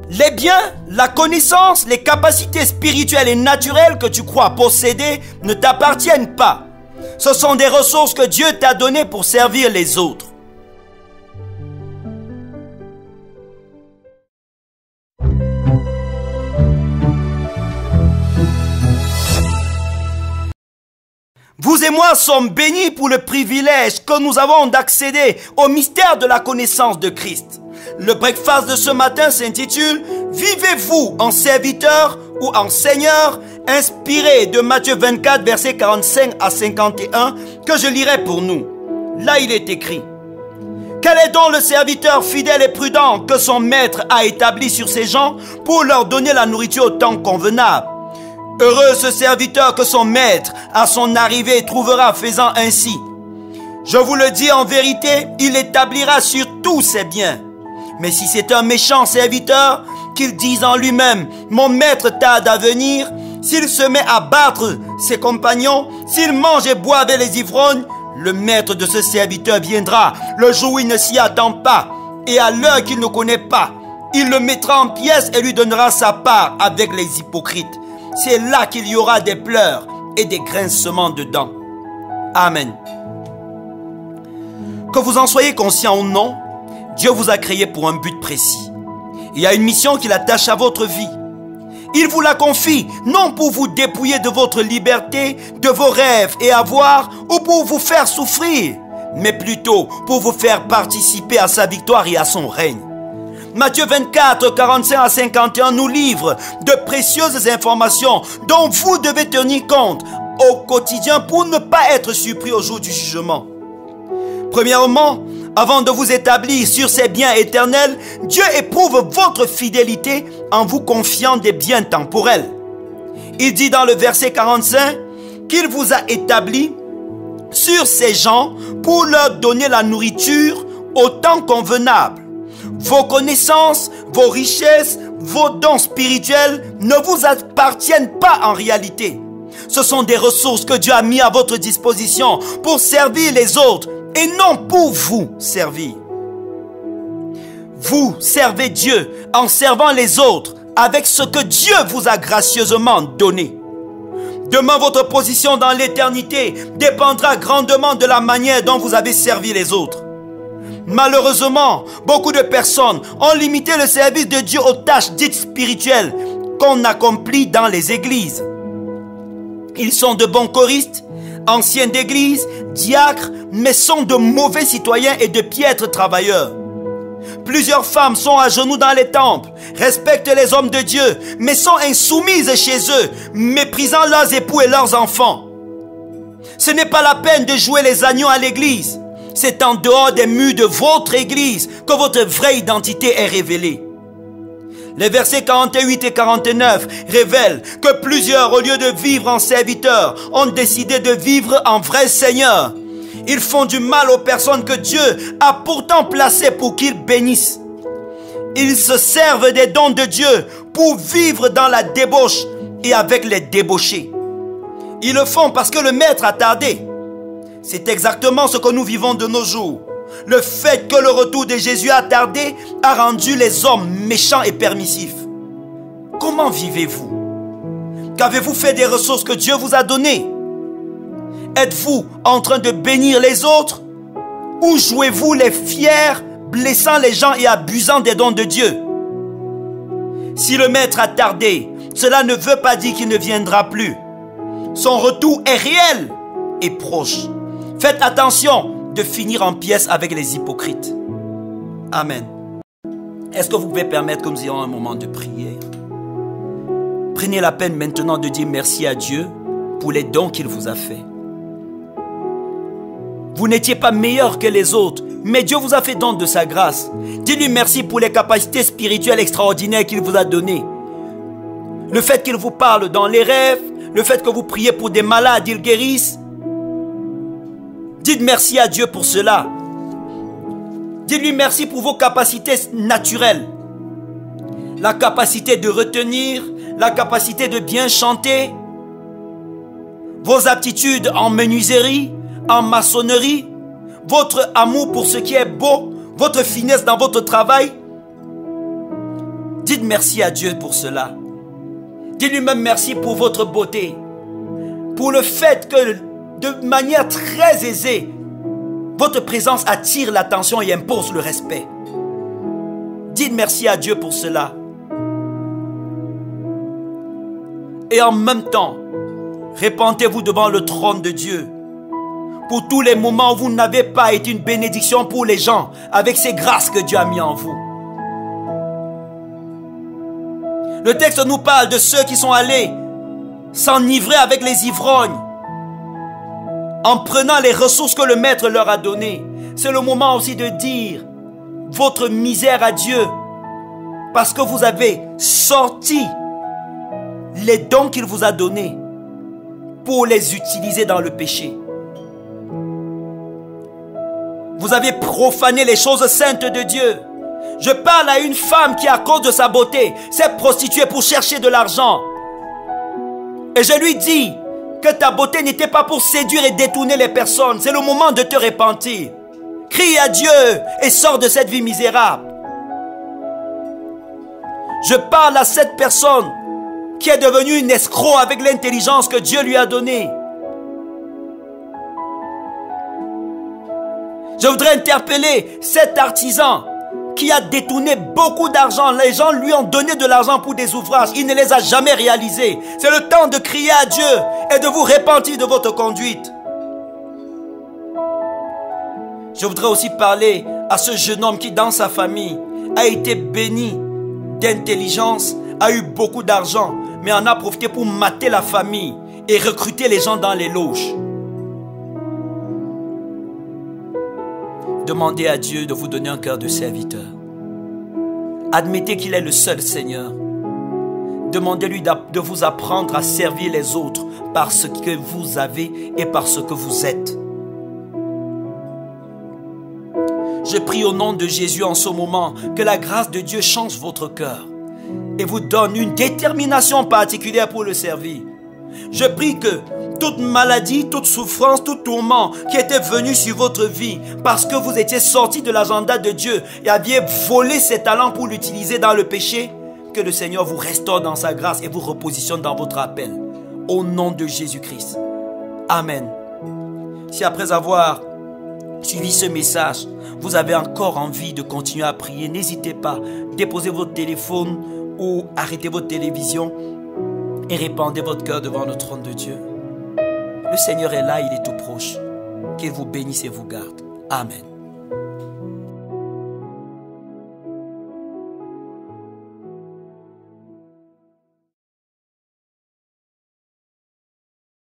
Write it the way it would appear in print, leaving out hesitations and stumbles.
Les biens, la connaissance, les capacités spirituelles et naturelles que tu crois posséder ne t'appartiennent pas. Ce sont des ressources que Dieu t'a données pour servir les autres. Vous et moi sommes bénis pour le privilège que nous avons d'accéder au mystère de la connaissance de Christ. Le breakfast de ce matin s'intitule « Vivez-vous en serviteur ou en Seigneur ?» inspiré de Matthieu 24, versets 45 à 51, que je lirai pour nous. Là, il est écrit « Quel est donc le serviteur fidèle et prudent que son maître a établi sur ses gens pour leur donner la nourriture au temps convenable? Heureux ce serviteur que son maître, à son arrivée, trouvera faisant ainsi. Je vous le dis en vérité, il établira sur tous ses biens. Mais si c'est un méchant serviteur, qu'il dise en lui-même, mon maître tarde à venir, s'il se met à battre ses compagnons, s'il mange et boit avec les ivrognes, le maître de ce serviteur viendra, le jour où il ne s'y attend pas, et à l'heure qu'il ne connaît pas. Il le mettra en pièces et lui donnera sa part avec les hypocrites. C'est là qu'il y aura des pleurs et des grincements de dents. Amen. Que vous en soyez conscients ou non, Dieu vous a créé pour un but précis. Il y a une mission qu'il attache à votre vie. Il vous la confie, non pour vous dépouiller de votre liberté, de vos rêves et avoirs, ou pour vous faire souffrir, mais plutôt pour vous faire participer à sa victoire et à son règne. Matthieu 24, 45 à 51 nous livre de précieuses informations dont vous devez tenir compte au quotidien pour ne pas être surpris au jour du jugement. Premièrement, avant de vous établir sur ces biens éternels, Dieu éprouve votre fidélité en vous confiant des biens temporels. Il dit dans le verset 45 qu'il vous a établi sur ces gens pour leur donner la nourriture au temps convenable. Vos connaissances, vos richesses, vos dons spirituels ne vous appartiennent pas en réalité. Ce sont des ressources que Dieu a mis à votre disposition pour servir les autres et non pour vous servir. Vous servez Dieu en servant les autres avec ce que Dieu vous a gracieusement donné. Demain, votre position dans l'éternité dépendra grandement de la manière dont vous avez servi les autres. Malheureusement, beaucoup de personnes ont limité le service de Dieu aux tâches dites spirituelles qu'on accomplit dans les églises. Ils sont de bons choristes, anciens d'église, diacres, mais sont de mauvais citoyens et de piètres travailleurs. Plusieurs femmes sont à genoux dans les temples, respectent les hommes de Dieu, mais sont insoumises chez eux, méprisant leurs époux et leurs enfants. Ce n'est pas la peine de jouer les agneaux à l'église. C'est en dehors des murs de votre église que votre vraie identité est révélée. Les versets 48 et 49 révèlent que plusieurs, au lieu de vivre en serviteurs, ont décidé de vivre en vrais seigneurs. Ils font du mal aux personnes que Dieu a pourtant placées pour qu'ils bénissent. Ils se servent des dons de Dieu pour vivre dans la débauche et avec les débauchés. Ils le font parce que le maître a tardé. C'est exactement ce que nous vivons de nos jours. Le fait que le retour de Jésus a tardé a rendu les hommes méchants et permissifs. Comment vivez-vous? Qu'avez-vous fait des ressources que Dieu vous a données? Êtes-vous en train de bénir les autres? Ou jouez-vous les fiers, blessant les gens et abusant des dons de Dieu? Si le maître a tardé, cela ne veut pas dire qu'il ne viendra plus. Son retour est réel et proche. Faites attention de finir en pièces avec les hypocrites. Amen. Est-ce que vous pouvez permettre que nous ayons un moment de prière? Prenez la peine maintenant de dire merci à Dieu pour les dons qu'il vous a faits. Vous n'étiez pas meilleur que les autres, mais Dieu vous a fait don de sa grâce. Dites-lui merci pour les capacités spirituelles extraordinaires qu'il vous a données. Le fait qu'il vous parle dans les rêves, le fait que vous priez pour des malades, il guérisse. Dites merci à Dieu pour cela. Dites-lui merci pour vos capacités naturelles. La capacité de retenir, la capacité de bien chanter, vos aptitudes en menuiserie, en maçonnerie, votre amour pour ce qui est beau, votre finesse dans votre travail. Dites merci à Dieu pour cela. Dites-lui même merci pour votre beauté. Pour le fait que de manière très aisée, votre présence attire l'attention et impose le respect. Dites merci à Dieu pour cela. Et en même temps, répentez-vous devant le trône de Dieu pour tous les moments où vous n'avez pas été une bénédiction pour les gens avec ces grâces que Dieu a mis en vous. Le texte nous parle de ceux qui sont allés s'enivrer avec les ivrognes en prenant les ressources que le maître leur a données. C'est le moment aussi de dire votre misère à Dieu parce que vous avez sorti les dons qu'il vous a donnés pour les utiliser dans le péché. Vous avez profané les choses saintes de Dieu. Je parle à une femme qui, à cause de sa beauté, s'est prostituée pour chercher de l'argent. Et je lui dis que ta beauté n'était pas pour séduire et détourner les personnes. C'est le moment de te repentir. Crie à Dieu et sors de cette vie misérable. Je parle à cette personne qui est devenue une escroc avec l'intelligence que Dieu lui a donnée. Je voudrais interpeller cet artisan qui a détourné beaucoup d'argent. Les gens lui ont donné de l'argent pour des ouvrages. Il ne les a jamais réalisés. C'est le temps de crier à Dieu et de vous repentir de votre conduite. Je voudrais aussi parler à ce jeune homme qui, dans sa famille, a été béni d'intelligence, a eu beaucoup d'argent, mais en a profité pour mater la famille et recruter les gens dans les loges. Demandez à Dieu de vous donner un cœur de serviteur. Admettez qu'il est le seul Seigneur. Demandez-lui de vous apprendre à servir les autres par ce que vous avez et par ce que vous êtes. Je prie au nom de Jésus en ce moment que la grâce de Dieu change votre cœur et vous donne une détermination particulière pour le servir. Je prie que toute maladie, toute souffrance, tout tourment qui était venu sur votre vie parce que vous étiez sorti de l'agenda de Dieu et aviez volé ses talents pour l'utiliser dans le péché, que le Seigneur vous restaure dans sa grâce et vous repositionne dans votre appel. Au nom de Jésus-Christ. Amen. Si après avoir suivi ce message, vous avez encore envie de continuer à prier, n'hésitez pas. Déposez votre téléphone ou arrêtez votre télévision et répandez votre cœur devant le trône de Dieu. Le Seigneur est là, il est tout proche. Qu'il vous bénisse et vous garde. Amen.